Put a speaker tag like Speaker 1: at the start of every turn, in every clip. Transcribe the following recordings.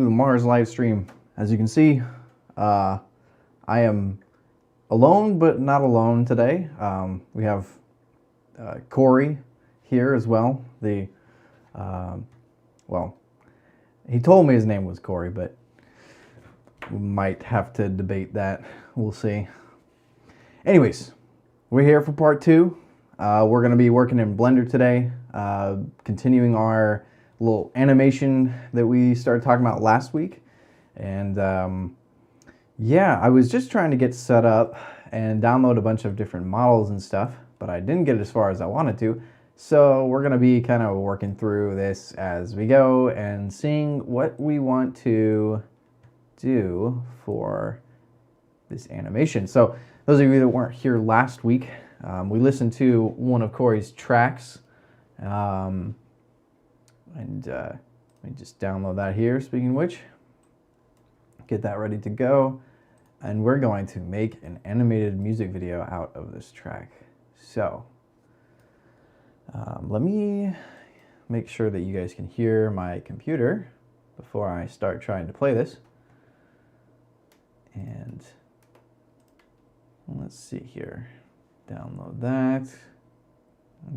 Speaker 1: the MARZ live stream. As you can see, I am alone, but not alone today. We have Cory here as well. Well, he told me his name was Cory, but we might have to debate that. We'll see. Anyways, we're here for part 2. We're going to be working in Blender today, continuing our little animation that we started talking about last week. And yeah, I was just trying to get set up and download a bunch of different models and stuff, but I didn't get it as far as I wanted to. So we're going to be kind of working through this as we go and seeing what we want to do for this animation. So those of you that weren't here last week, we listened to one of Cory's tracks, let me just download that here, speaking of which. Get that ready to go. And we're going to make an animated music video out of this track. So, let me make sure that you guys can hear my computer before I start trying to play this. And let's see here. Download that.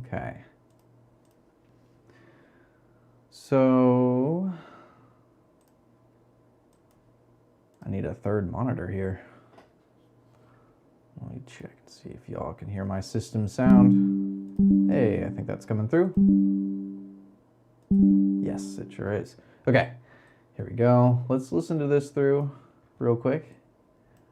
Speaker 1: Okay. So I need a third monitor here. Let me check and see if y'all can hear my system sound. Hey, I think that's coming through. Yes, it sure is. Okay, here we go. Let's listen to this through real quick.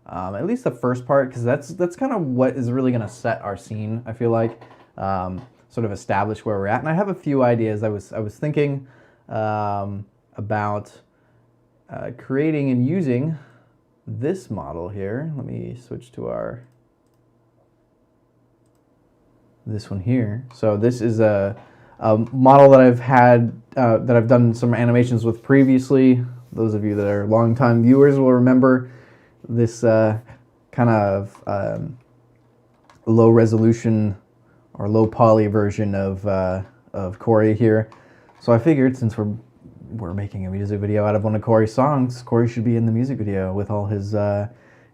Speaker 1: At least the first part, because that's kind of what is really going to set our scene, I feel like. Sort of establish where we're at. And I have a few ideas. I was thinking about creating and using this model here. Let me switch to this one here. So this is a model that I've had, that I've done some animations with previously. Those of you that are longtime viewers will remember this kind of low resolution or low poly version of Cory here. So I figured since we're making a music video out of one of Cory's songs, Cory should be in the music video with all his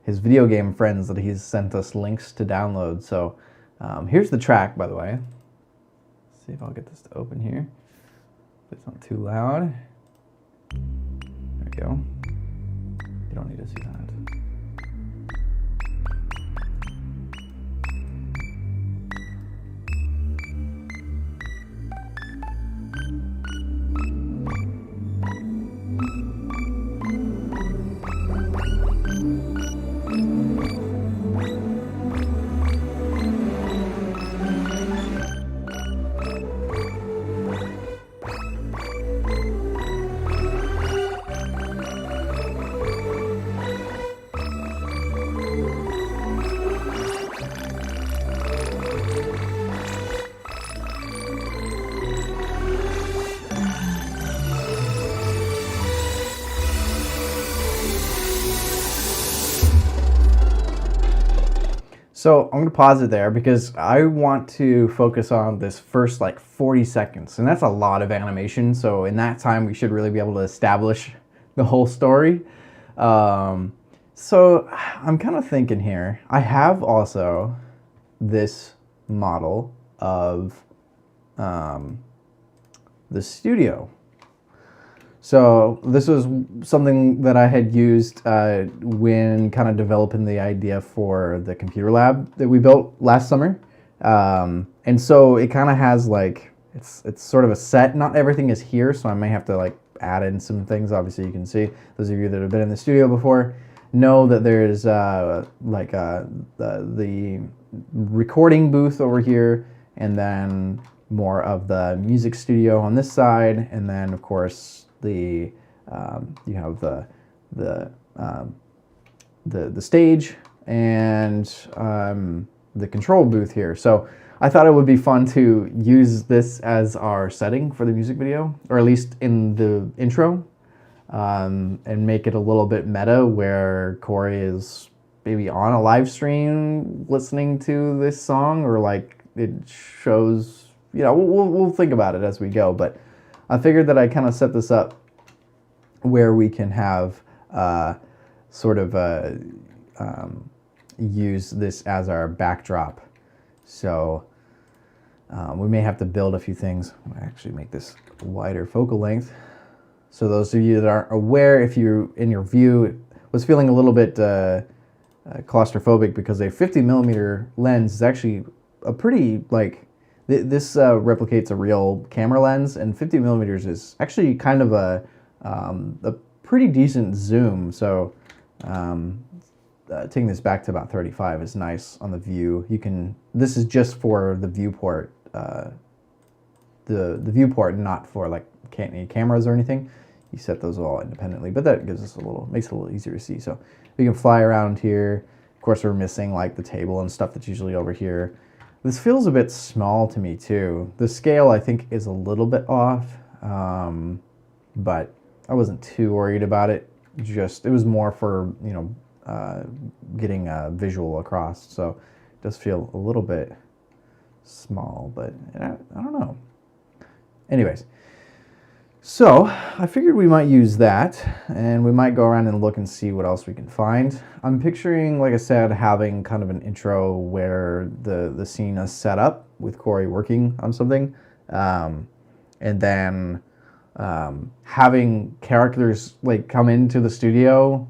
Speaker 1: video game friends that he's sent us links to download. So here's the track, by the way. Let's see if I'll get this to open here. If it's not too loud. There we go. You don't need to see that. So I'm going to pause it there because I want to focus on this first like 40 seconds. And that's a lot of animation. So in that time, we should really be able to establish the whole story. So I'm kind of thinking here, I have also this model of the studio. So this was something that I had used when kind of developing the idea for the computer lab that we built last summer. And so it kind of has like, it's sort of a set. Not everything is here, so I may have to like add in some things. Obviously you can see, those of you that have been in the studio before know that there's the recording booth over here, and then more of the music studio on this side, and then of course you have the stage and the control booth here. So I thought it would be fun to use this as our setting for the music video, or at least in the intro, and make it a little bit meta where Cory is maybe on a live stream listening to this song, or like it shows, you know, we'll think about it as we go, but I figured that I kind of set this up where we can have sort of use this as our backdrop. So we may have to build a few things. I'll actually make this wider focal length. So those of you that aren't aware, if you in your view was feeling a little bit claustrophobic because a 50mm lens is actually a pretty this replicates a real camera lens, and 50mm is actually kind of a pretty decent zoom. So taking this back to about 35 is nice on the view. You can, this is just for the viewport, the viewport, not for like any cameras or anything. You set those all independently, but that gives us makes it a little easier to see. So we can fly around here. Of course, we're missing like the table and stuff that's usually over here. This feels a bit small to me too. The scale I think is a little bit off, but I wasn't too worried about it. It was more for, you know, getting a visual across. So it does feel a little bit small, but I don't know. Anyways, so I figured we might use that, and we might go around and look and see what else we can find. I'm picturing, like I said, having kind of an intro where the scene is set up with Cory working on something, and then having characters like come into the studio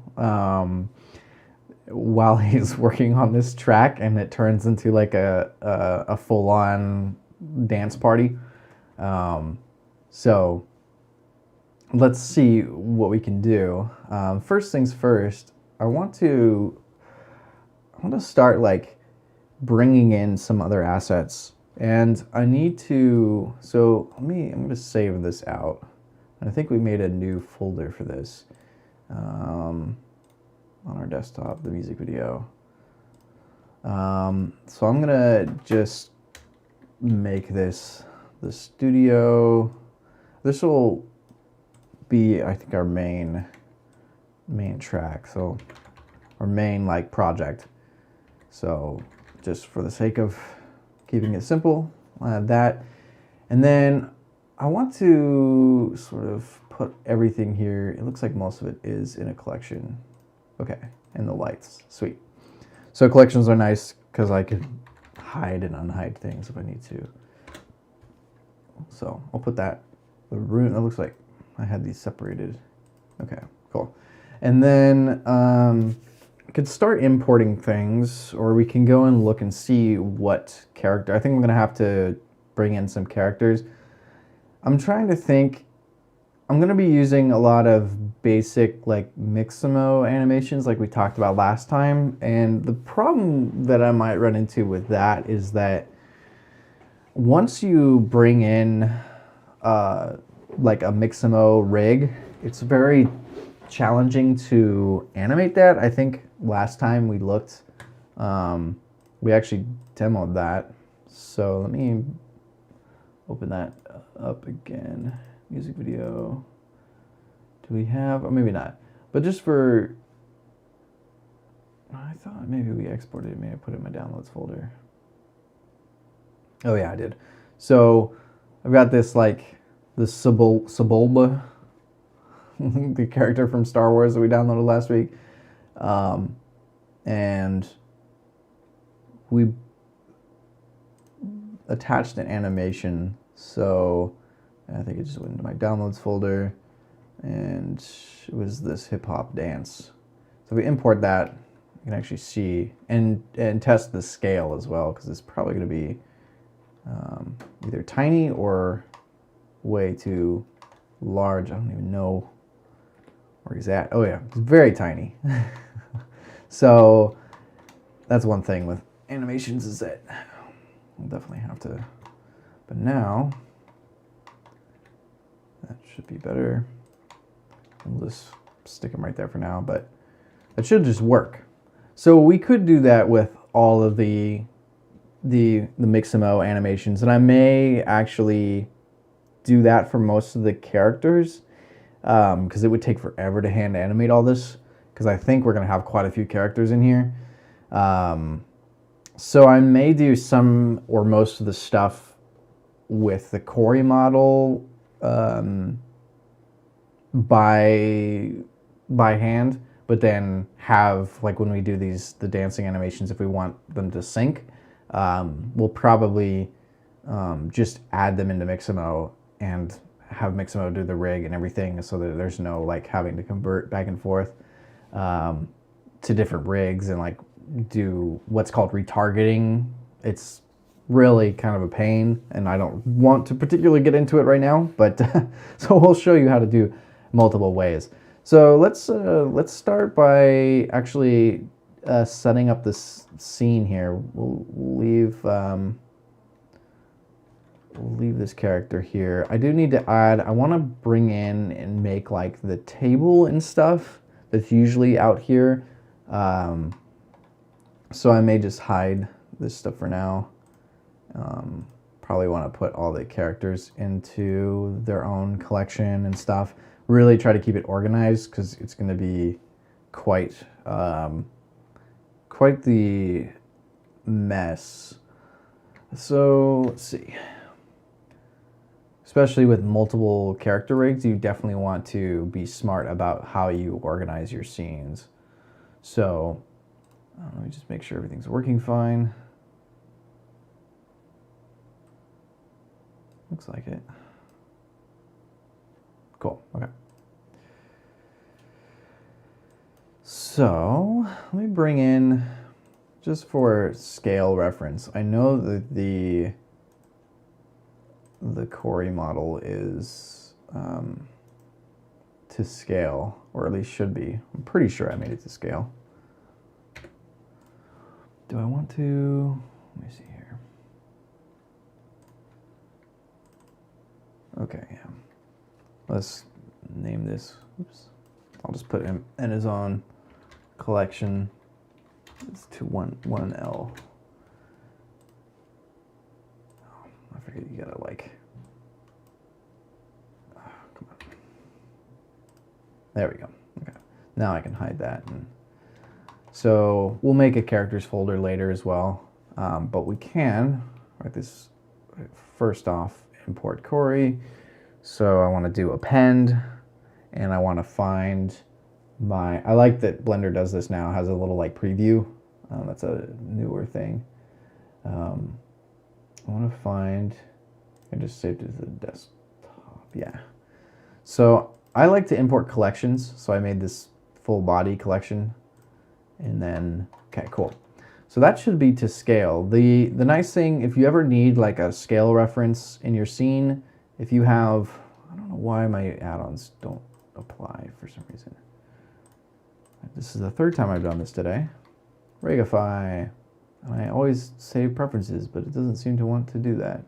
Speaker 1: while he's working on this track, and it turns into like a full-on dance party. So let's see what we can do. First things first, I want to start like bringing in some other assets, and I need to. So I'm going to save this out. I think we made a new folder for this on our desktop, the music video. So I'm gonna just make this the studio. This will be, I think, our main track. So our main like project. So just for the sake of keeping it simple, I'll add that. And then I want to sort of put everything here. It looks like most of it is in a collection. Okay, and the lights, sweet. So collections are nice because I could hide and unhide things if I need to. So I'll put that. The room, it looks like I had these separated. Okay, cool. And then I could start importing things, or we can go and look and see what character. I think I'm gonna have to bring in some characters. I'm trying to think. I'm going to be using a lot of basic like Mixamo animations like we talked about last time, and the problem that I might run into with that is that once you bring in like a Mixamo rig, it's very challenging to animate that. I think last time we looked, we actually demoed that. So let me open that up again. Music video. Do we have, or maybe not, but just for, I thought maybe we exported it, maybe I put it in my downloads folder. Oh yeah, I did. So I've got this like the Sebulba, the character from Star Wars that we downloaded last week, and we attached an animation. So I think it just went into my downloads folder, and it was this hip hop dance. So if we import that, you can actually see and test the scale as well, because it's probably going to be either tiny or way too large. I don't even know where he's at. Oh yeah, it's very tiny. So that's one thing with animations, is that we'll definitely have to. But now that should be better. We'll just stick them right there for now, but it should just work. So we could do that with all of the Mixamo animations, and I may actually do that for most of the characters, because it would take forever to hand animate all this, because I think we're going to have quite a few characters in here. So I may do some or most of the stuff with the Cory model by hand, but then have, like when we do the dancing animations, if we want them to sync, we'll probably just add them into Mixamo and have Mixamo do the rig and everything, so that there's no like having to convert back and forth to different rigs and like do what's called retargeting. It's really kind of a pain, and I don't want to particularly get into it right now, but so we'll show you how to do multiple ways. So let's start by actually setting up this scene here. We'll leave this character here. I do need to add, I want to bring in and make like the table and stuff that's usually out here. So I may just hide this stuff for now. Probably want to put all the characters into their own collection and stuff. Really try to keep it organized, because it's going to be quite the mess. So let's see. Especially with multiple character rigs, you definitely want to be smart about how you organize your scenes. So let me just make sure everything's working fine. Looks like it. Cool, okay. So let me bring in, just for scale reference, I know that the Cory model is to scale, or at least should be. I'm pretty sure I made it to scale. Do I want to, let me see here. Okay, yeah. Let's name this, oops. I'll just put him in his own collection. It's to 1L. Oh, I forget you gotta like, oh, come on. There we go, okay. Now I can hide that. And so we'll make a characters folder later as well, but we can write this first off, import Cory. So I want to do append, and I want to find my, I like that Blender does this now, has a little like preview. That's a newer thing. I want to find, I just saved it to the desktop, yeah. So I like to import collections, so I made this full body collection, and then, okay, cool. So that should be to scale. The nice thing, if you ever need like a scale reference in your scene, if you have, I don't know why my add-ons don't apply for some reason. This is the third time I've done this today. Rigify. And I always save preferences, but it doesn't seem to want to do that.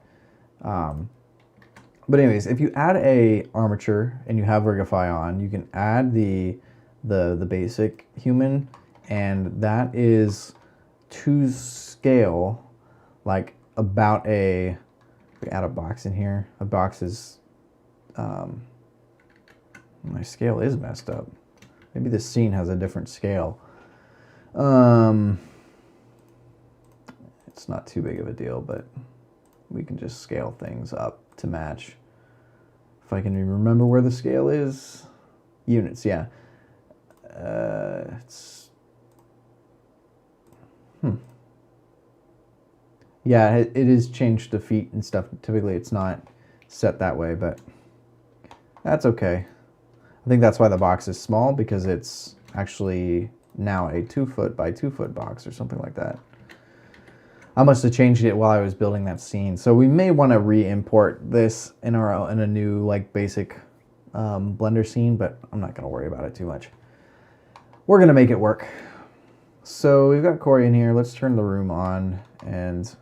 Speaker 1: But anyways, if you add a armature and you have Rigify on, you can add the basic human, and that is to scale, like about a, we add a box in here. A box is, my scale is messed up. Maybe this scene has a different scale. It's not too big of a deal, but we can just scale things up to match. If I can remember where the scale is. Units, yeah. Yeah, it is changed to feet and stuff. Typically it's not set that way, but that's okay. I think that's why the box is small, because it's actually now a 2 foot by 2 foot box or something like that. I must have changed it while I was building that scene. So we may want to re-import this in a new like basic Blender scene, but I'm not going to worry about it too much. We're going to make it work. So we've got Cory in here. Let's turn the room on, and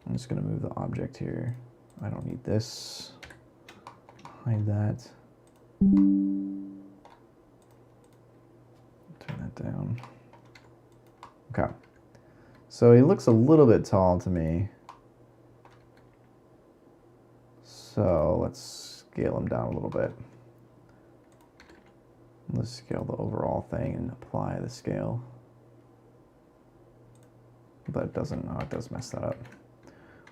Speaker 1: I'm just going to move the object here. I don't need this. Hide that. Turn that down. Okay. So he looks a little bit tall to me. So let's scale him down a little bit. Let's scale the overall thing and apply the scale. But it doesn't, oh, it does mess that up.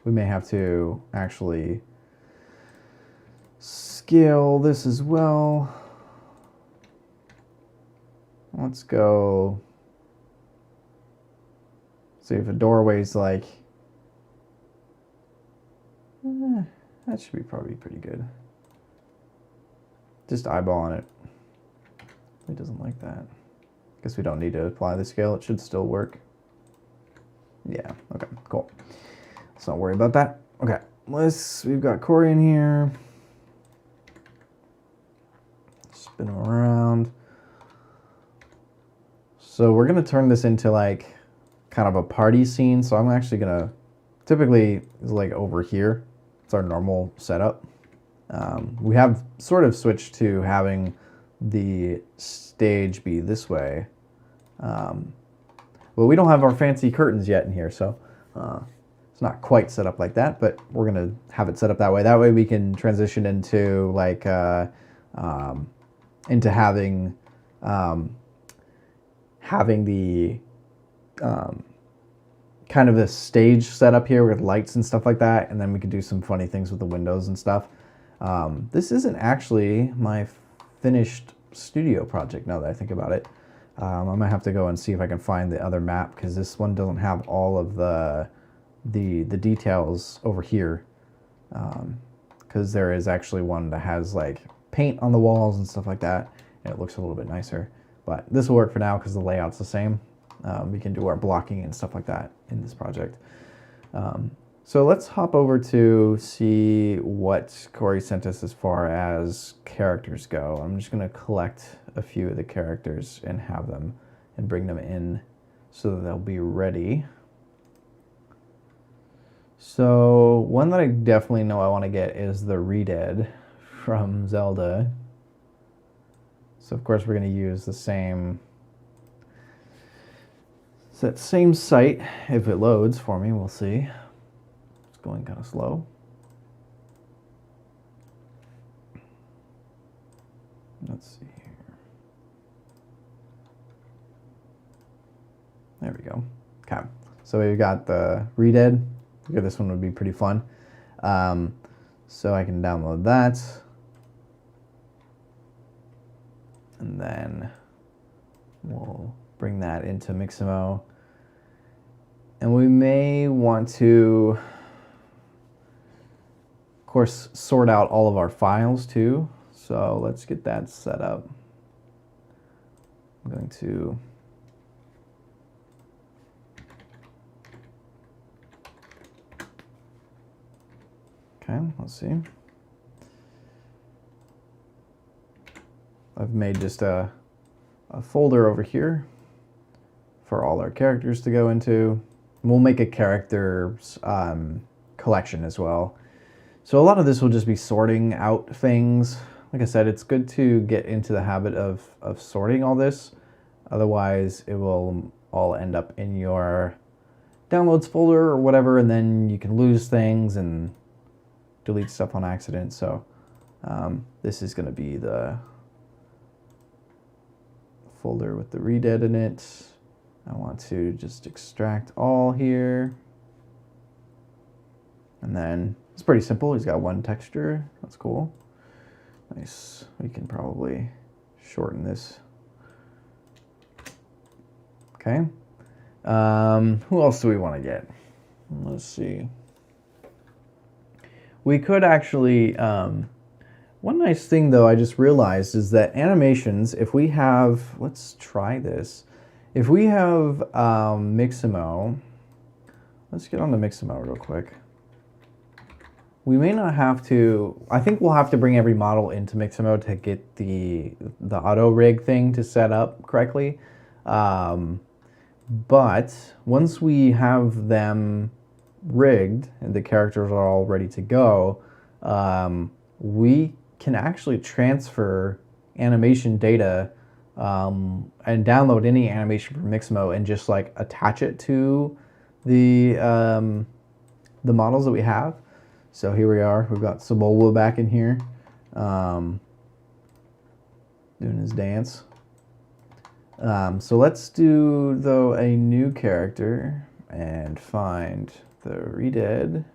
Speaker 1: We may have to actually scale scale this as well. Let's go see if a doorway's like, that should be probably pretty good. Just eyeballing it. It doesn't like that. Guess we don't need to apply the scale. It should still work. Yeah, okay, cool. Let's not worry about that. Okay, we've got Cory in here. Spin him around. So we're gonna turn this into like kind of a party scene. So I'm actually gonna, typically it's like over here. It's our normal setup. We have sort of switched to having the stage be this way. Well, we don't have our fancy curtains yet in here, so it's not quite set up like that, but we're gonna have it set up that way. That way we can transition into like into having the kind of a stage set up here with lights and stuff like that, and then we could do some funny things with the windows and stuff. This isn't actually my finished studio project now that I think about it. I might have to go and see if I can find the other map, because this one doesn't have all of the details over here, because there is actually one that has like paint on the walls and stuff like that, and it looks a little bit nicer. But this will work for now because the layout's the same. We can do our blocking and stuff like that in this project. So let's hop over to see what Cory sent us as far as characters go. I'm just going to collect a few of the characters and have them and bring them in so that they'll be ready. So one that I definitely know I want to get is the Redead from Zelda. So of course we're going to use the same, that same site. If it loads for me, we'll see. It's going kind of slow. Let's see here. There we go. Okay, so we've got the Redead. I think this one would be pretty fun. So I can download that. And then we'll bring that into Mixamo. And we may want to, of course, sort out all of our files too. So let's get that set up. I'm going to let's see. I've made just a folder over here for all our characters to go into. We'll make a characters collection as well. So a lot of this will just be sorting out things. Like I said, it's good to get into the habit of sorting all this. Otherwise, it will all end up in your downloads folder or whatever, and then you can lose things and delete stuff on accident. So this is going to be the folder with the Redead in it. I want to just extract all here. And then it's pretty simple. He's got one texture. That's cool. Nice. We can probably shorten this. Okay. Who else do we want to get? Let's see. We could actually, one nice thing though I just realized is that animations, if we have, let's try this. If we have Mixamo, let's get on to Mixamo real quick. We may not have to, I think we'll have to bring every model into Mixamo to get the auto rig thing to set up correctly. But once we have them rigged and the characters are all ready to go, we can actually transfer animation data and download any animation from Mixamo and just like attach it to the models that we have. So here we are. We've got Sabola back in here doing his dance. So let's do, though, a new character and find the Redead.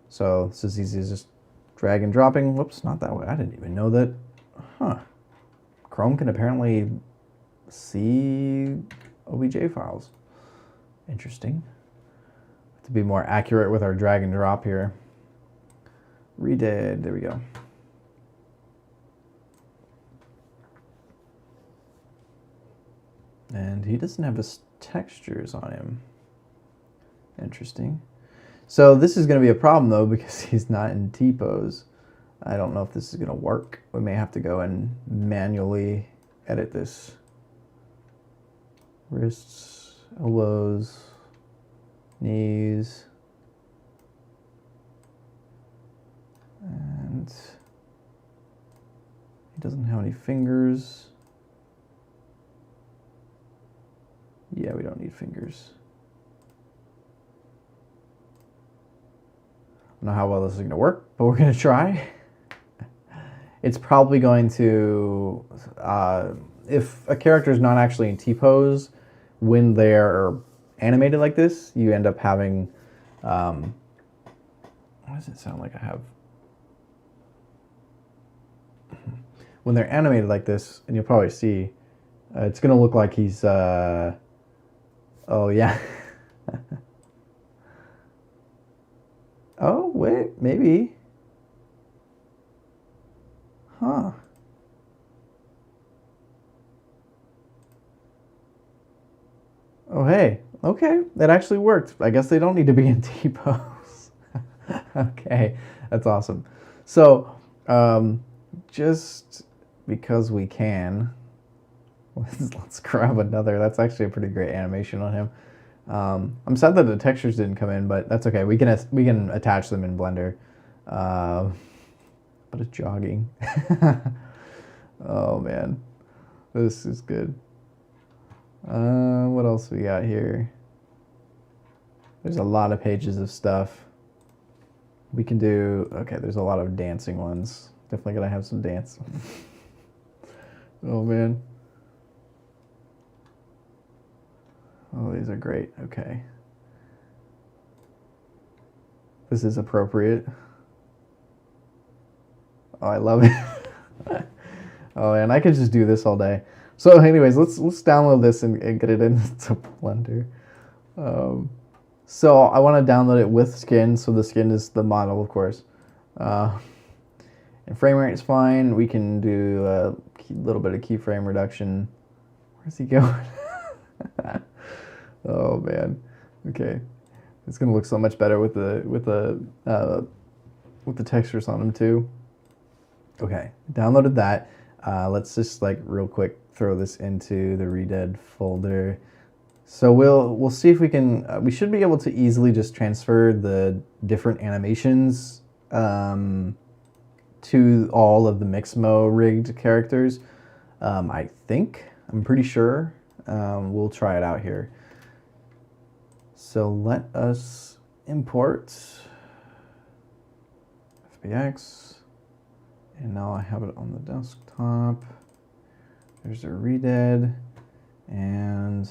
Speaker 1: So it's as easy as just drag and dropping. Whoops, not that way. I didn't even know that. Huh. Chrome can apparently see OBJ files. Interesting. To be more accurate with our drag and drop here. Redid, there we go. And he doesn't have his textures on him. Interesting. So this is going to be a problem though because he's not in T-pose. I don't know if this is going to work. We may have to go and manually edit this. Wrists, elbows, knees. And he doesn't have any fingers. Yeah, we don't need fingers. I don't know how well this is going to work, but we're going to try. It's probably going to, if a character is not actually in T-pose, when they're animated like this, you end up having, what does it sound like I have? When they're animated like this, and you'll probably see, it's going to look like he's, oh yeah. Oh, wait, maybe. Huh. Oh, hey. Okay, that actually worked. I guess they don't need to be in T-pose. Okay, that's awesome. So, just because we can, let's grab another. That's actually a pretty great animation on him. I'm sad that the textures didn't come in, but that's okay. We can attach them in Blender. But it's jogging. Oh man, this is good. What else we got here? There's a lot of pages of stuff. We can do, okay, there's a lot of dancing ones. Definitely gonna have some dance. Oh man. Oh, these are great. Okay. This is appropriate. Oh, I love it. Oh, and I could just do this all day. So anyways, let's download this and get it into Blender. So I want to download it with skin. So the skin is the model, of course. And frame rate is fine. We can do a little bit of keyframe reduction. Where's he going? Oh man. Okay. It's gonna look so much better with the textures on them too. Okay, downloaded that. Let's just like real quick throw this into the Redid folder. So we'll see if we can. We should be able to easily just transfer the different animations to all of the Mixmo rigged characters. I think. I'm pretty sure. We'll try it out here. So let us import FBX. And now I have it on the desktop. There's a Redid. And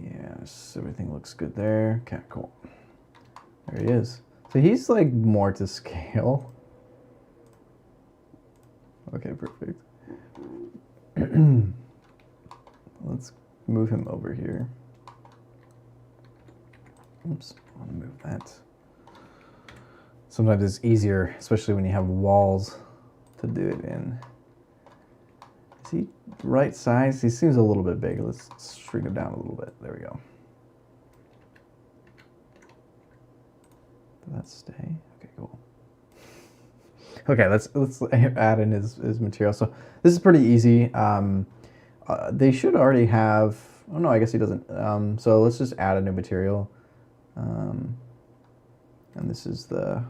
Speaker 1: yes, everything looks good there. Okay, cool. There he is. So he's like more to scale. Okay, perfect. Let's move him over here. Oops, I want to move that. Sometimes it's easier, especially when you have walls, to do it in. Is he right size? He seems a little bit big. Let's shrink him down a little bit. There we go. Did that stay? Okay, cool. Okay, let's add in his material. So this is pretty easy. They should already have. Oh no, I guess he doesn't. So let's just add a new material. And this is the.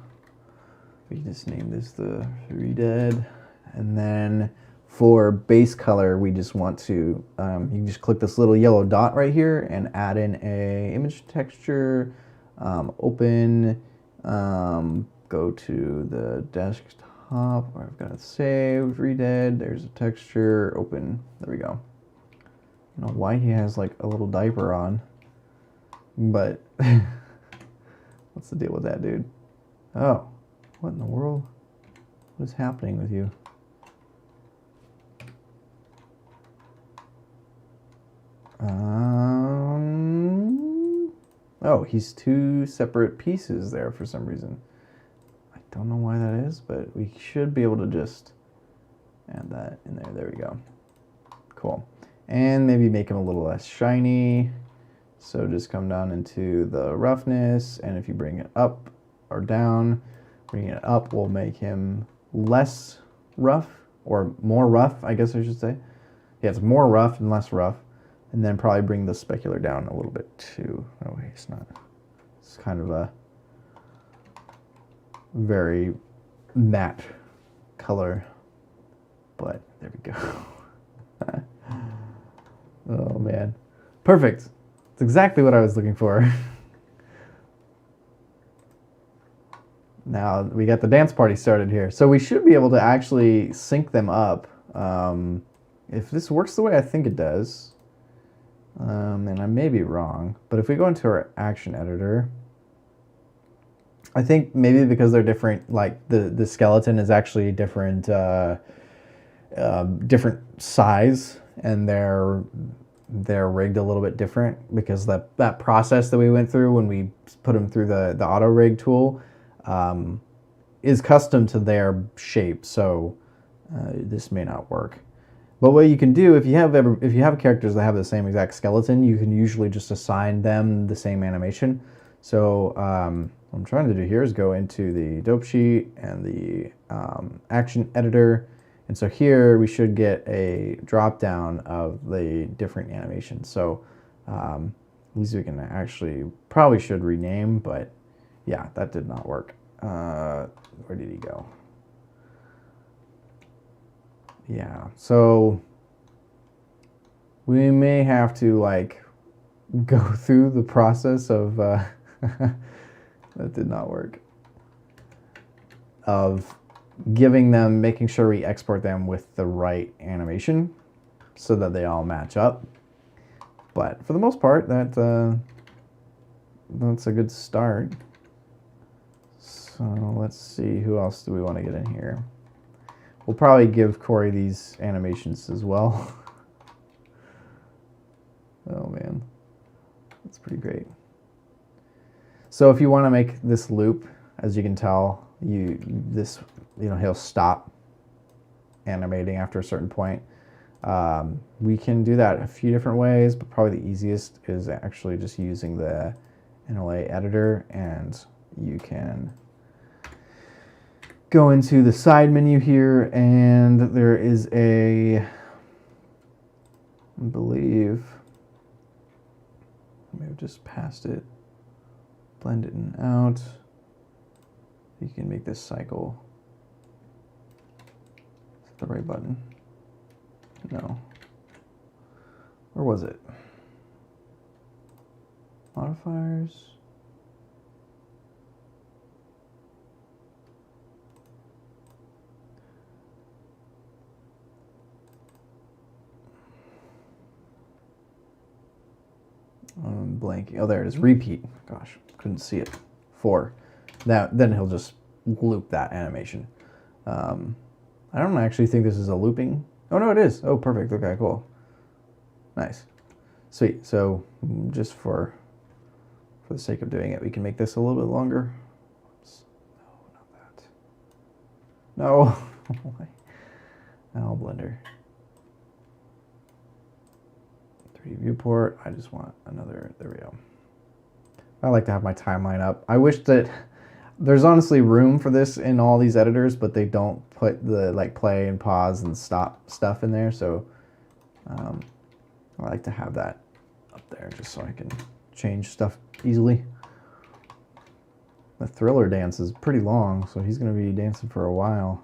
Speaker 1: We just name this the Redid, and then for base color, we just want to. You can just click this little yellow dot right here and add in a image texture. Open. Go to the desktop where I've got it saved. Redid. There's a texture. Open. There we go. I don't know why he has like a little diaper on, but what's the deal with that, dude? Oh, What in the world? What is happening with you? Oh, he's two separate pieces there for some reason. I don't know why that is, but we should be able to just add that in there. There we go. Cool. And maybe make him a little less shiny. So just come down into the roughness, and if you bring it up or down, bringing it up will make him less rough, or more rough, I guess I should say. Yeah, it's more rough and less rough. And then probably bring the specular down a little bit too. Oh wait, it's not. It's kind of a very matte color, but there we go. Oh man, perfect. It's exactly what I was looking for. Now we got the dance party started here. So we should be able to actually sync them up. If this works the way I think it does, and I may be wrong, but if we go into our action editor, I think maybe because they're different, like the skeleton is actually different, different size, and they're rigged a little bit different because that process that we went through when we put them through the auto rig tool is custom to their shape. So this may not work. But what you can do, if you have characters that have the same exact skeleton, you can usually just assign them the same animation. So what I'm trying to do here is go into the dope sheet and the action editor. And so here we should get a drop down of the different animations. So these we can actually probably should rename, but yeah, that did not work. Where did he go? Yeah, so we may have to like go through the process of that did not work, of making sure we export them with the right animation so that they all match up. But for the most part, that's a good start. So let's see, who else do we want to get in here? We'll probably give Cory these animations as well. Oh man, that's pretty great. So if you want to make this loop, as you can tell, he'll stop animating after a certain point. We can do that a few different ways, but probably the easiest is actually just using the NLA editor, and you can go into the side menu here, and there is I believe, I may have just passed it, blend it in and out. You can make this cycle. Is that the right button? No. Where was it? Modifiers. I'm blanking. Oh, there it is. Repeat. Gosh, couldn't see it. 4. Then he'll just loop that animation. I don't actually think this is a looping. Oh no, it is. Oh, perfect. Okay, cool. Nice. Sweet. So just for the sake of doing it, we can make this a little bit longer. Oops. No, not that. No. Oh, Blender. 3D viewport. I just want another. There we go. I like to have my timeline up. I wish that there's honestly room for this in all these editors, but they don't put the like play and pause and stop stuff in there. So I like to have that up there just so I can change stuff easily. The Thriller dance is pretty long, so he's going to be dancing for a while.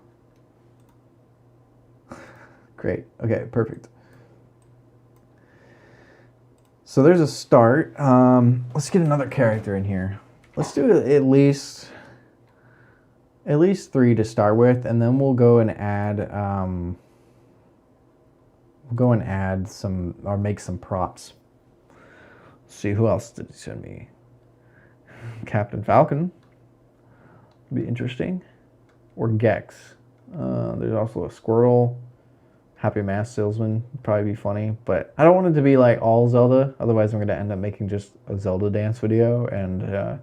Speaker 1: Great. Okay, perfect. So there's a start. Let's get another character in here. Let's do at least 3 to start with, and then we'll go and add some, or make some props. Let's see, who else did he send me? Captain Falcon. Be interesting. or Gex. There's also a squirrel. Happy Mask Salesman would probably be funny, but I don't want it to be like all Zelda. Otherwise, I'm going to end up making just a Zelda dance video, and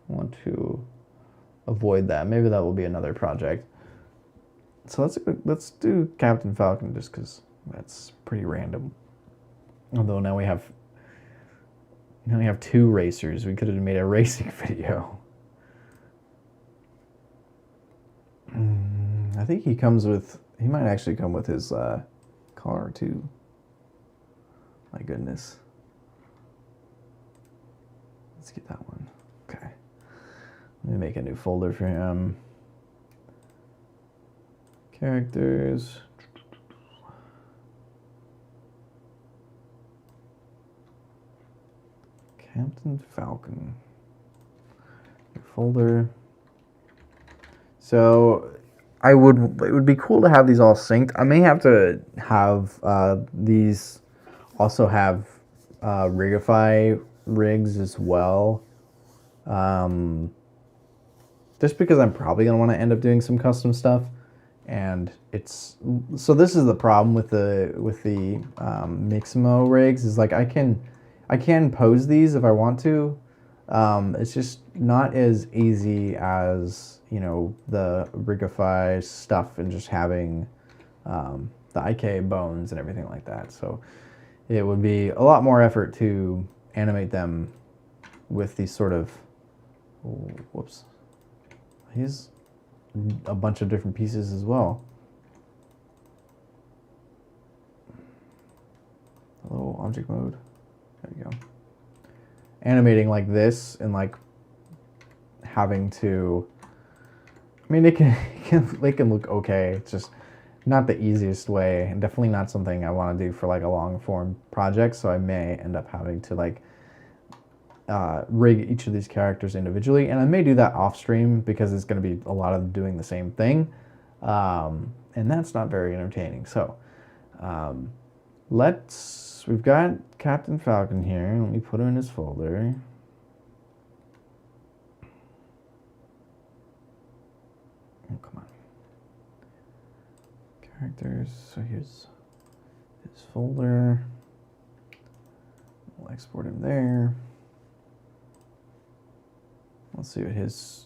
Speaker 1: want to avoid that. Maybe that will be another project. So let's do Captain Falcon just because that's pretty random. Although now we have 2 racers. We could have made a racing video. I think he might actually come with his car too. My goodness. Let's get that one. Okay. Let me make a new folder for him. Characters. Captain Falcon. New folder. So it would be cool to have these all synced. I may have to have these also have Rigify rigs as well. Just because I'm probably gonna want to end up doing some custom stuff, and this is the problem with the Mixamo rigs is like I can pose these if I want to. It's just not as easy as, you know, the Rigify stuff and just having the IK bones and everything like that. So it would be a lot more effort to animate them with these sort of, whoops, here's a bunch of different pieces as well. Hello, object mode. There you go. Animating like this and like having to, I mean, they can look okay. It's just not the easiest way, and definitely not something I want to do for like a long form project. So I may end up having to like rig each of these characters individually, and I may do that off stream because it's going to be a lot of doing the same thing, and that's not very entertaining. So we've got Captain Falcon here. Let me put him in his folder. Oh, come on. Characters. So here's his folder. We'll export him there. Let's see what his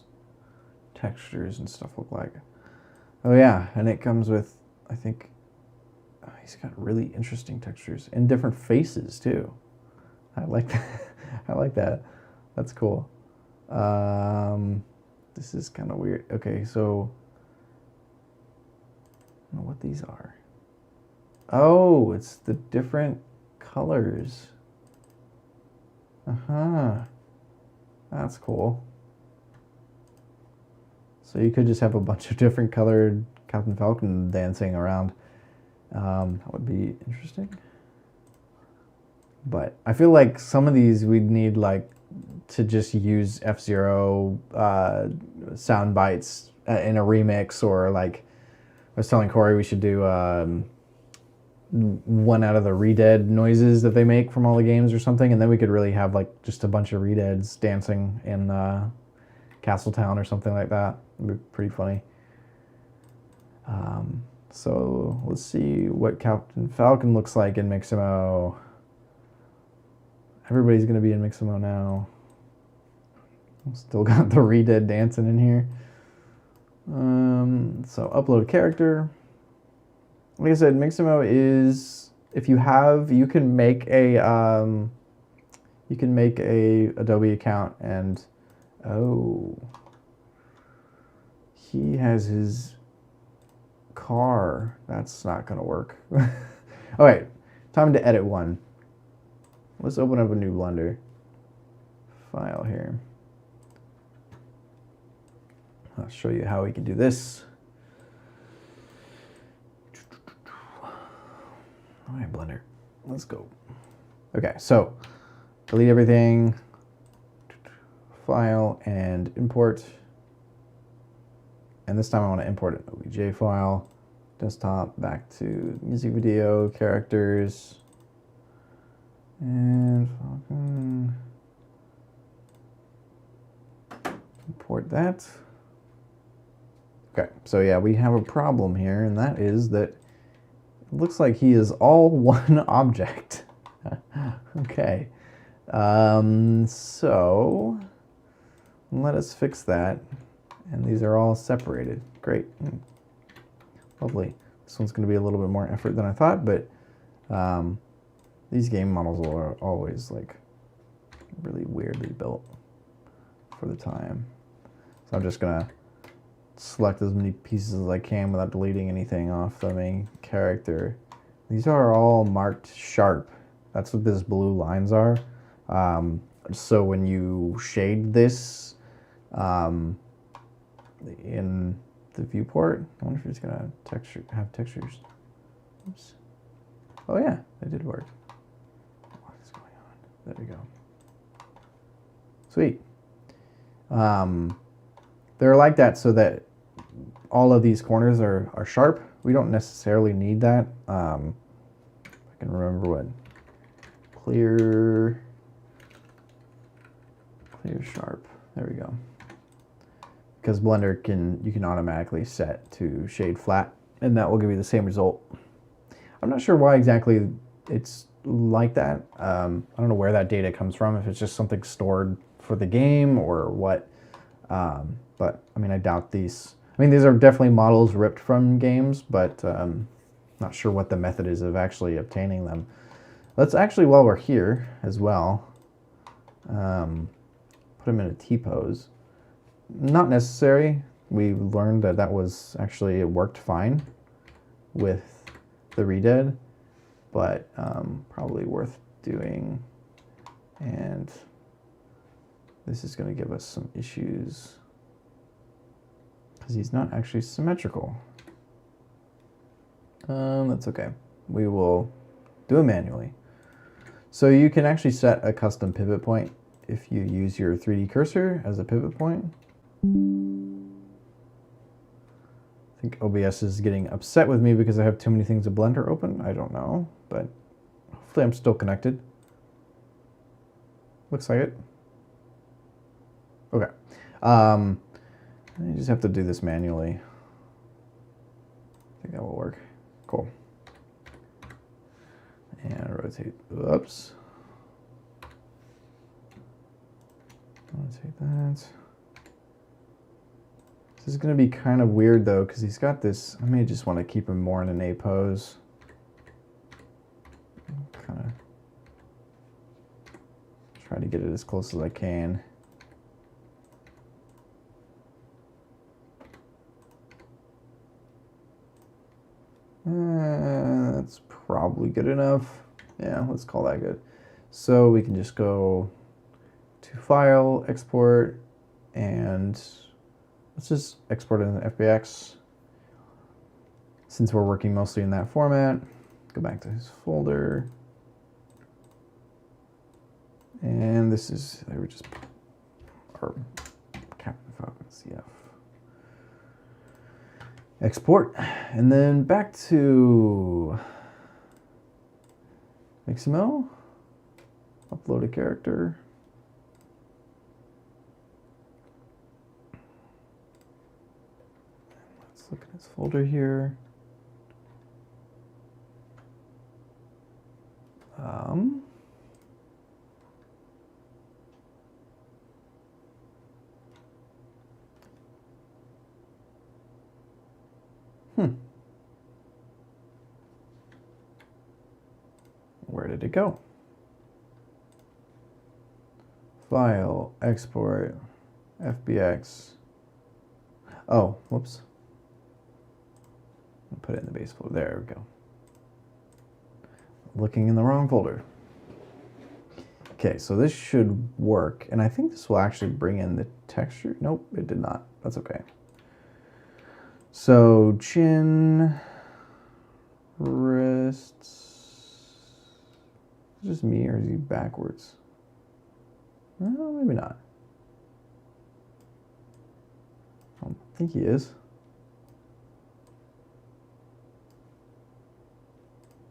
Speaker 1: textures and stuff look like. Oh yeah, and it comes with, I think, he's got really interesting textures and different faces too. I like that. I like that. That's cool. This is kind of weird. Okay, so I don't know what these are. Oh, it's the different colors. That's cool. So you could just have a bunch of different colored Captain Falcon dancing around. That would be interesting. But I feel like some of these we'd need like to just use F-Zero sound bites in a remix, or like I was telling Cory we should do one out of the Redead noises that they make from all the games or something, and then we could really have like just a bunch of Redeads dancing in Castletown or something like that. It'd be pretty funny. So let's see what Captain Falcon looks like in Mixamo. Everybody's going to be in Mixamo now. Still got the Redead dancing in here. So upload character. Like I said, Mixamo is, if you have, you can make a Adobe account, and oh, he has his car. That's not gonna work. All right, time to edit one. Let's open up a new Blender file here. I'll show you how we can do this. All right, Blender, let's go. Okay, so delete everything, file and import. And this time I want to import an OBJ file, desktop, back to music video, characters, and Falcon. Import that. Okay, so yeah, we have a problem here, and that is that it looks like he is all one object. Okay, so let us fix that. And these are all separated. Great. Lovely. This one's going to be a little bit more effort than I thought, but these game models are always like really weirdly built for the time. So I'm just going to select as many pieces as I can without deleting anything off the main character. These are all marked sharp. That's what these blue lines are. So when you shade this in the viewport, I wonder if it's gonna have textures. Oops. Oh yeah, it did work. What is going on? There we go. Sweet. They're like that so that all of these corners are sharp. We don't necessarily need that. I can remember what clear sharp. There we go. Because Blender you can automatically set to shade flat, and that will give you the same result. I'm not sure why exactly it's like that. I don't know where that data comes from, if it's just something stored for the game or what. But I mean, I doubt these. I mean, these are definitely models ripped from games, but not sure what the method is of actually obtaining them. Let's actually, while we're here as well, put them in a T-pose. Not necessary. We learned that that was actually, it worked fine with the redead, but probably worth doing. And this is going to give us some issues because he's not actually symmetrical. That's okay. We will do it manually. So you can actually set a custom pivot point if you use your 3D cursor as a pivot point. I think OBS is getting upset with me because I have too many things in Blender open. I don't know, but hopefully I'm still connected. Looks like it. Okay. I just have to do this manually. I think that will work. Cool. And rotate. Oops. Rotate that. This is going to be kind of weird though, because he's got this. I may just want to keep him more in an A pose. Kind of try to get it as close as I can. That's probably good enough. Yeah, let's call that good. So we can just go to File, Export, and let's just export it in FBX. Since we're working mostly in that format, go back to his folder. And this is, they were just our Captain Falcon CF. Export, and then back to XML, upload a character. Let's look at his folder here. Where did it go? File, export, FBX. Oh, whoops. I'll put it in the base folder. There we go. Looking in the wrong folder. Okay, so this should work, and I think this will actually bring in the texture. Nope, it did not. That's okay. So chin, wrists. Is it just me, or is he backwards? Well, maybe not. I don't think he is.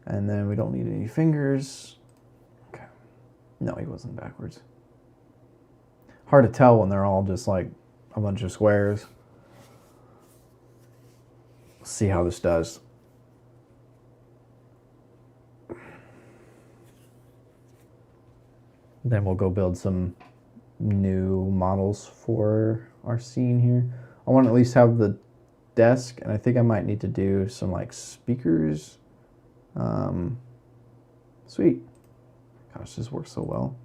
Speaker 1: And then we don't need any fingers. Okay. No, he wasn't backwards. Hard to tell when they're all just like a bunch of squares. See how this does. Then we'll go build some new models for our scene here. I want to at least have the desk, and I think I might need to do some like speakers. Sweet. Gosh, this works so well.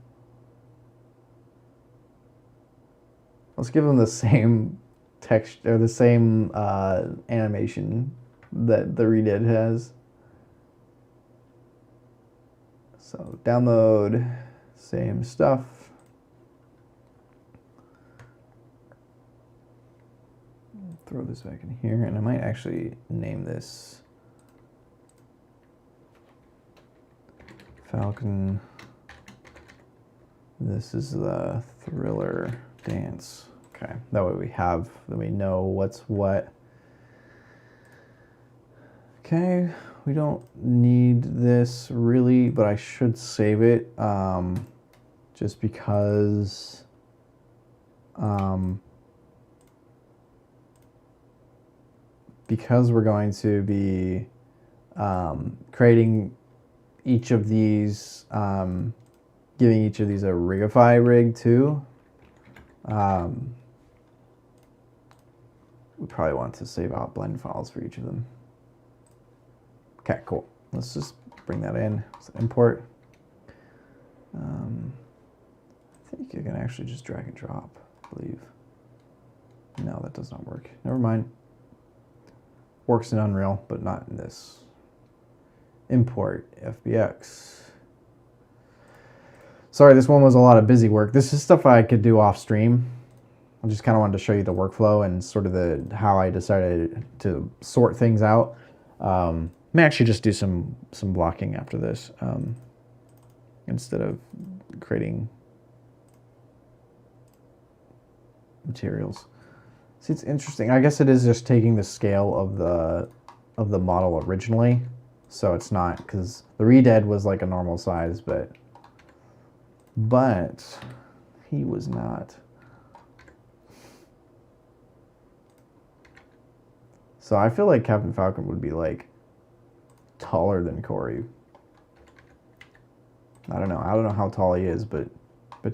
Speaker 1: Let's give them the same text or the same animation that the redid has. So download, same stuff. Throw this back in here, and I might actually name this Falcon. This is the thriller dance. Okay, that way we know what's what. Okay, we don't need this really, but I should save it just because we're going to be creating each of these, giving each of these a Rigify rig too. We probably want to save out blend files for each of them. Okay, cool. Let's just bring that in. So import. I think you can actually just drag and drop, I believe. No, that does not work. Never mind. Works in Unreal, but not in this. Import FBX. Sorry, this one was a lot of busy work. This is stuff I could do off stream. I just kind of wanted to show you the workflow and sort of how I decided to sort things out. May actually just do some blocking after this instead of creating materials. See, it's interesting. I guess it is just taking the scale of the model originally, so it's not, because the redid was like a normal size, but he was not. So I feel like Captain Falcon would be like taller than Cory. I don't know how tall he is, but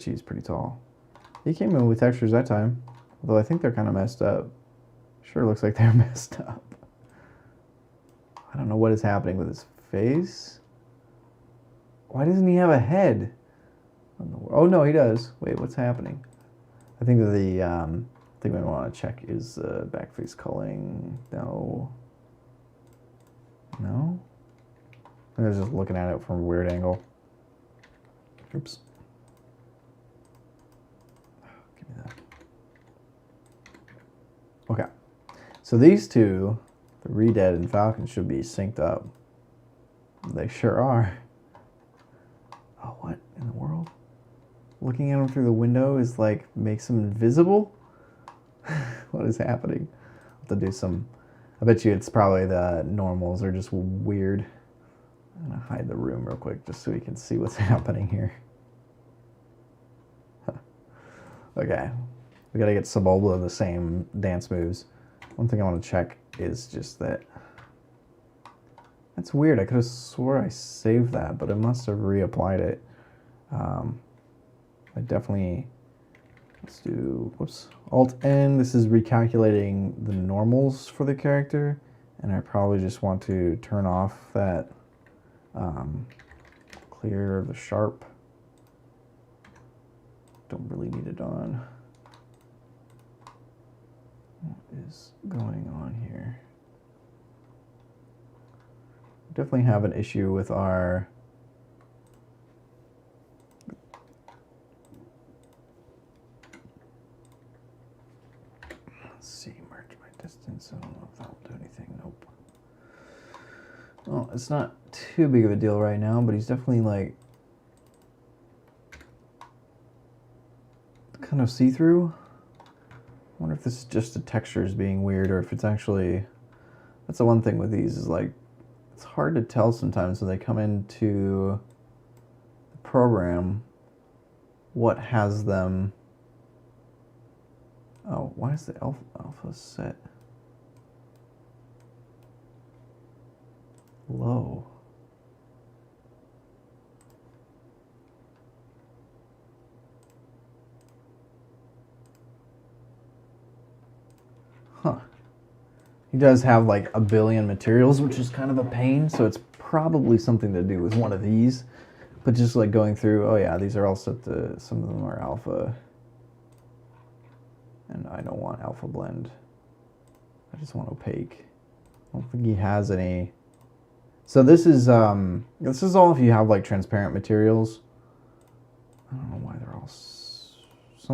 Speaker 1: he's pretty tall. He came in with textures that time, although I think they're kind of messed up. Sure looks like they're messed up. I don't know what is happening with his face. Why doesn't he have a head? Oh no, he does. Wait, what's happening? I think that the thing we want to check is back face culling. No. I was just looking at it from a weird angle. Oops. Give me that. Okay. So these two, the Reded and Falcon, should be synced up. They sure are. Oh, what in the world? Looking at them through the window is like, makes them invisible? What is happening? I'll have to do some, I bet you it's probably the normals are just weird. I'm gonna hide the room real quick just so we can see what's happening here. Okay, we gotta get Subobla the same dance moves. One thing I want to check is just that. That's weird. I could have swore I saved that, but I must have reapplied it. I definitely, let's do, whoops, Alt-N. This is recalculating the normals for the character, and I probably just want to turn off that clear the sharp. Don't really need it on. What is going on here? Definitely have an issue with our merge my distance. I don't know if that'll do anything. Nope. Well, it's not too big of a deal right now, but he's definitely like kind of see-through. I wonder if this is just the textures being weird or if it's actually, that's the one thing with these is like, it's hard to tell sometimes when they come into the program what has them Oh, why is the alpha set low? Huh. He does have like a billion materials, which is kind of a pain, so it's probably something to do with one of these. But just like going through, oh yeah, these are all set to, some of them are alpha. And I don't want alpha blend. I just want opaque. I don't think he has any. So this is all if you have like transparent materials. I don't know why they're all,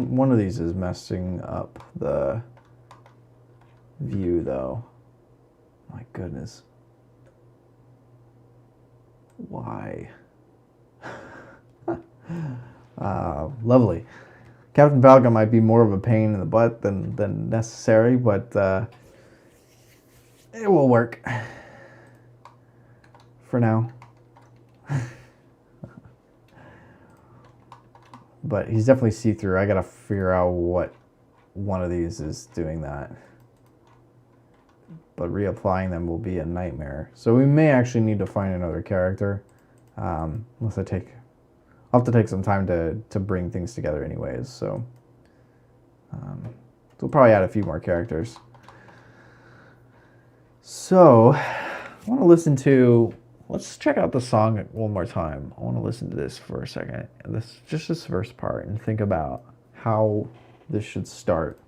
Speaker 1: one of these is messing up the view though. My goodness. Why? Lovely. Captain Falcon might be more of a pain in the butt than necessary, but it will work for now. But he's definitely see-through. I gotta figure out what one of these is doing that. But reapplying them will be a nightmare. So we may actually need to find another character. Unless I'll have to take some time to bring things together anyways. So we'll probably add a few more characters. So I want to listen to, let's check out the song one more time. I want to listen to this for a second. Just this first part and think about how this should start.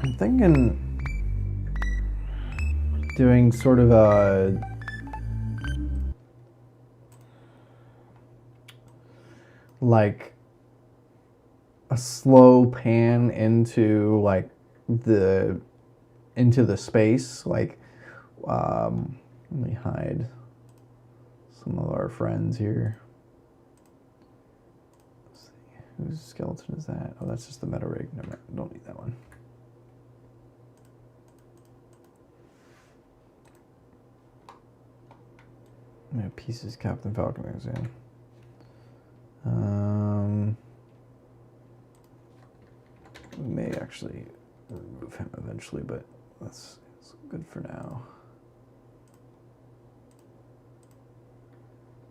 Speaker 1: I'm thinking doing sort of a slow pan into the space. Like let me hide some of our friends here. Let's see, whose skeleton is that? Oh, that's just the meta rig. No, don't need that one. How many pieces Captain Falcon is in? We may actually remove him eventually, but that's good for now.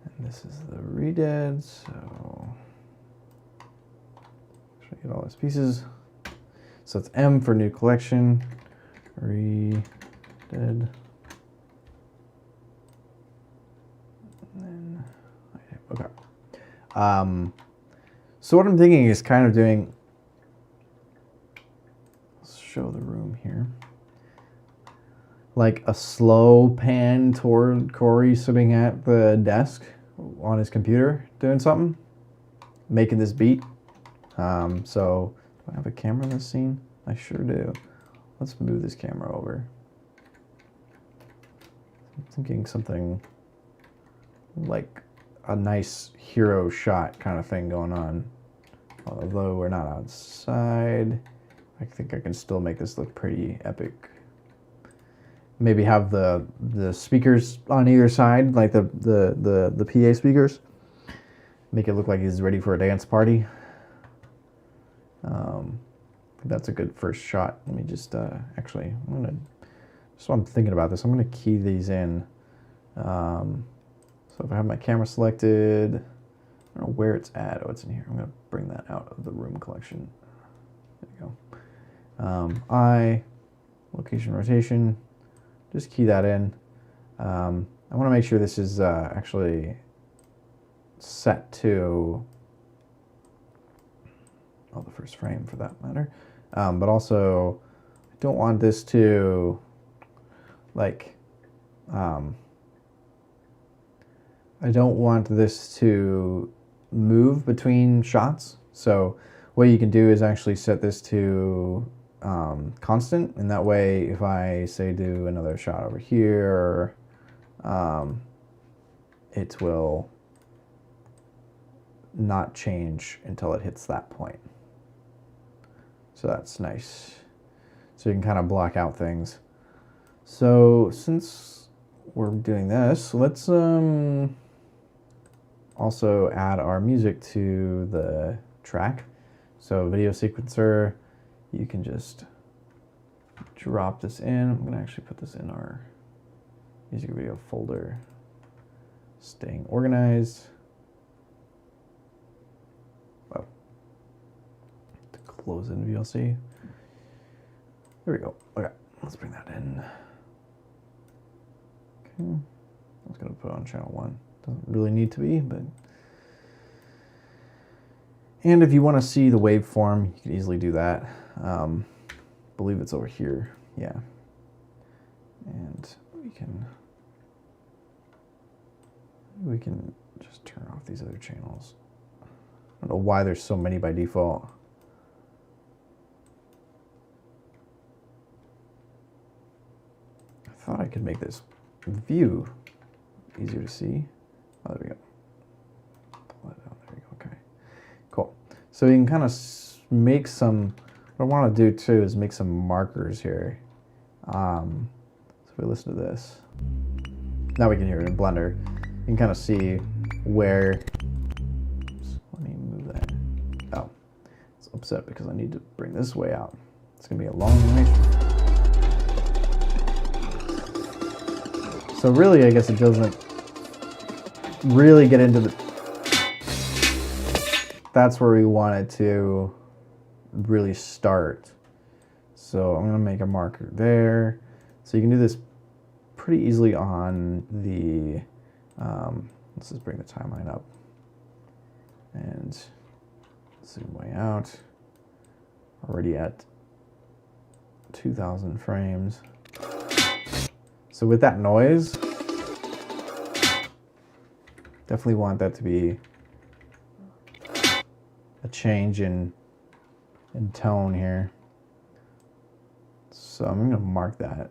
Speaker 1: And this is the Redead, so should I get all his pieces? So it's M for new collection. Redead. Okay. So what I'm thinking is kind of doing, let's show the room here, like a slow pan toward Cory sitting at the desk on his computer doing something, making this beat. So do I have a camera in this scene? I sure do. Let's move this camera over. I'm thinking something like a nice hero shot kind of thing going on. Although we're not outside, I think I can still make this look pretty epic. Maybe have the speakers on either side, like the PA speakers. Make it look like he's ready for a dance party. That's a good first shot. Let me just actually, so I'm thinking about this, I'm gonna key these in. So if I have my camera selected, I don't know where it's at. Oh, it's in here. I'm going to bring that out of the room collection. There you go. Location rotation, just key that in. I want to make sure this is actually set to, the first frame for that matter. But also, I don't want this to, I don't want this to move between shots. So what you can do is actually set this to constant, and that way if I say do another shot over here, it will not change until it hits that point. So that's nice. So you can kind of block out things. So since we're doing this, let's also add our music to the track. So video sequencer, you can just drop this in. I'm gonna actually put this in our music video folder. Staying organized. Oh, to close in VLC. There we go. Okay, let's bring that in. Okay, I was gonna put it on channel 1. Doesn't really need to be, but. And if you want to see the waveform, you can easily do that. Believe it's over here. Yeah. And we can just turn off these other channels. I don't know why there's so many by default. I thought I could make this view easier to see. Oh, there we go. Pull it out. There we go. Okay. Cool. So you can kind of make some, what I want to do too is make some markers here. So if we listen to this, now we can hear it in Blender. You can kind of see where, oops, let me move that. Oh, it's upset because I need to bring this way out. It's going to be a long animation. So really, I guess it doesn't really get into the, that's where we want it to really start. So I'm going to make a marker there. So you can do this pretty easily on the, let's just bring the timeline up and zoom way out. Already at 2,000 frames. So with that noise, definitely want that to be a change in tone here. So I'm going to mark that.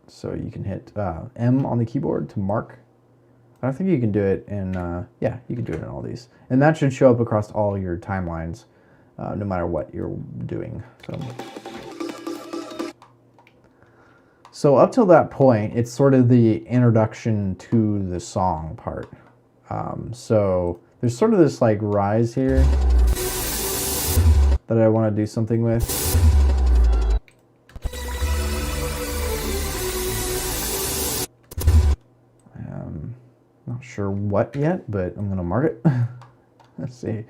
Speaker 1: So you can hit M on the keyboard to mark. I think you can do it in, yeah, you can do it in all these. And that should show up across all your timelines, no matter what you're doing. So up till that point, it's sort of the introduction to the song part. So there's sort of this like rise here that I want to do something with. Not sure what yet, but I'm gonna mark it. Let's see.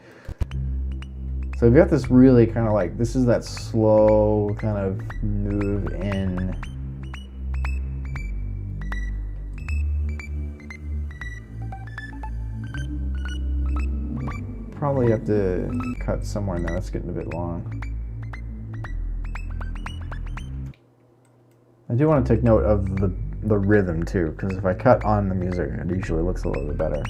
Speaker 1: So we've got this really kind of like, this is that slow kind of move in. Probably have to cut somewhere in there. That's getting a bit long. I do want to take note of the rhythm too, because if I cut on the music, it usually looks a little bit better.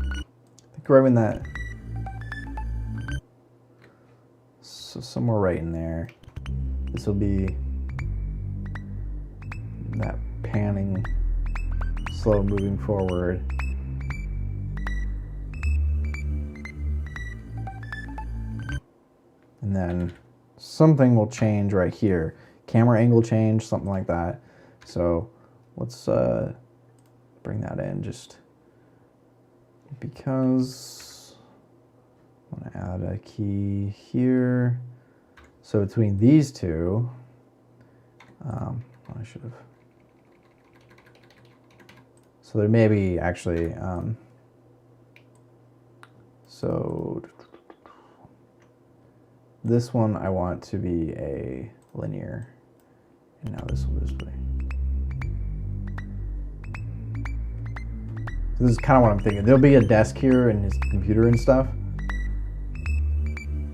Speaker 1: I think right in that, so somewhere right in there, this will be that panning, slow moving forward. And then something will change right here. Camera angle change, something like that. So let's bring that in just because I want to add a key here. So between these two, I should have. So there may be actually, so this one I want to be a linear, and now this will just be. So this is kind of what I'm thinking. There'll be a desk here and his computer and stuff.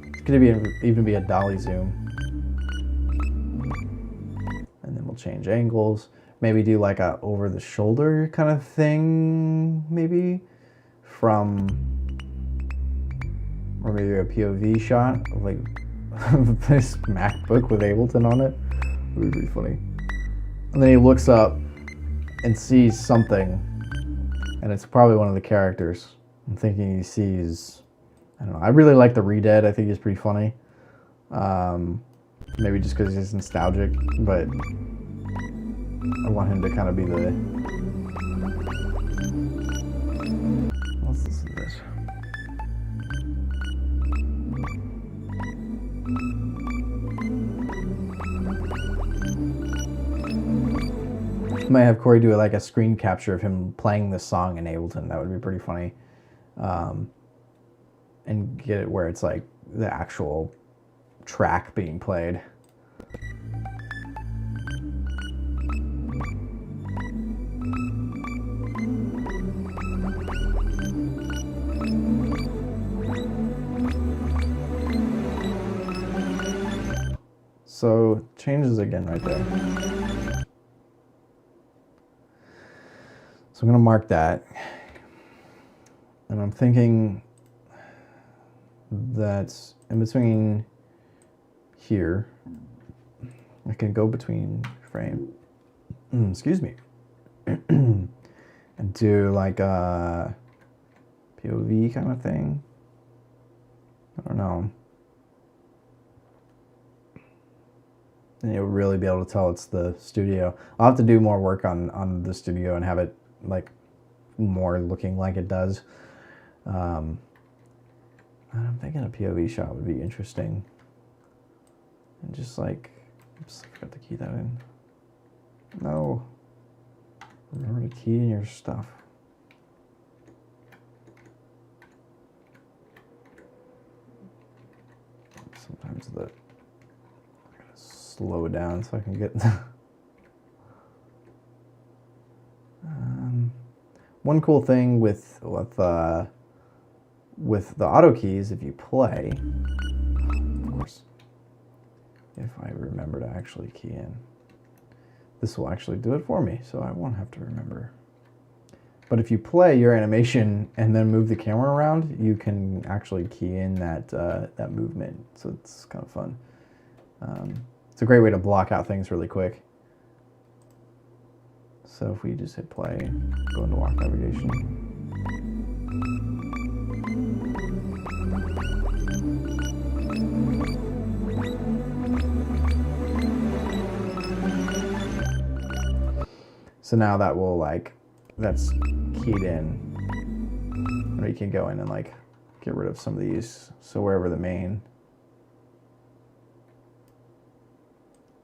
Speaker 1: It's gonna be even be a dolly zoom. change angles, maybe do like a over the shoulder kind of thing, maybe from, or maybe a POV shot of like this MacBook with Ableton on it. It would be pretty funny. And then he looks up and sees something, and it's probably one of the characters. I'm thinking he sees, I don't know, I really like the Redead. I think he's pretty funny. Maybe just because he's nostalgic, but I want him to kind of be the... Let's listen to this. I might have Cory do like a screen capture of him playing this song in Ableton. That would be pretty funny. And get it where it's like the actual track being played. So changes again right there. So I'm going to mark that. And I'm thinking that in between here, I can go between frame, excuse me, and do like a POV kind of thing. I don't know. And you'll really be able to tell it's the studio. I'll have to do more work on the studio and have it like more looking like it does. I'm thinking a POV shot would be interesting. And just like, oops, I forgot to key that in. No. Remember to key in your stuff. Sometimes I gotta slow it down so I can get one cool thing with the auto keys, if you play, of course, if I remember to actually key in, this will actually do it for me, so I won't have to remember. But if you play your animation and then move the camera around, you can actually key in that movement, so it's kind of fun. It's a great way to block out things really quick. So if we just hit play, go into walk navigation. So now that will that's keyed in. And we can go in and like get rid of some of these. So wherever the main,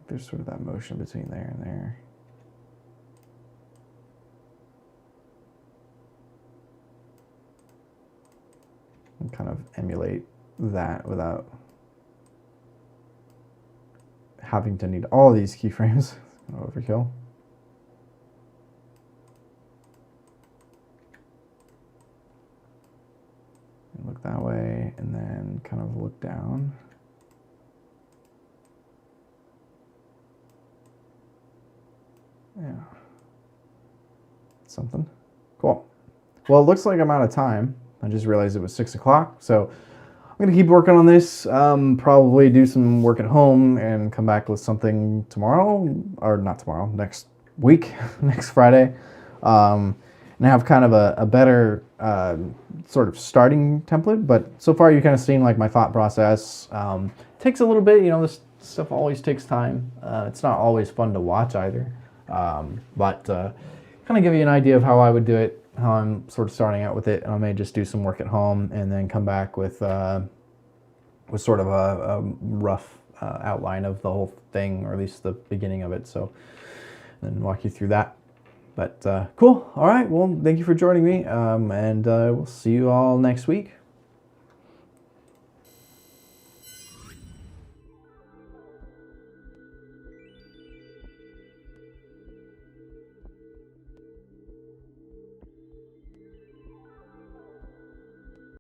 Speaker 1: there's sort of that motion between there and there. And kind of emulate that without having to need all these keyframes. Overkill. And look that way, and then kind of look down. Yeah. Something. Cool. Well, it looks like I'm out of time. I just realized it was 6 o'clock, so I'm gonna keep working on this. Probably do some work at home and come back with something tomorrow, or not tomorrow, next week, next Friday, and have kind of a better sort of starting template. But so far, you've kind of seen like my thought process. Takes a little bit, you know. This stuff always takes time. It's not always fun to watch either, but kind of give you an idea of how I would do it, how I'm sort of starting out with it. And I may just do some work at home and then come back with sort of a rough outline of the whole thing, or at least the beginning of it. So, and walk you through that. But cool. All right. Well, thank you for joining me, and we'll see you all next week.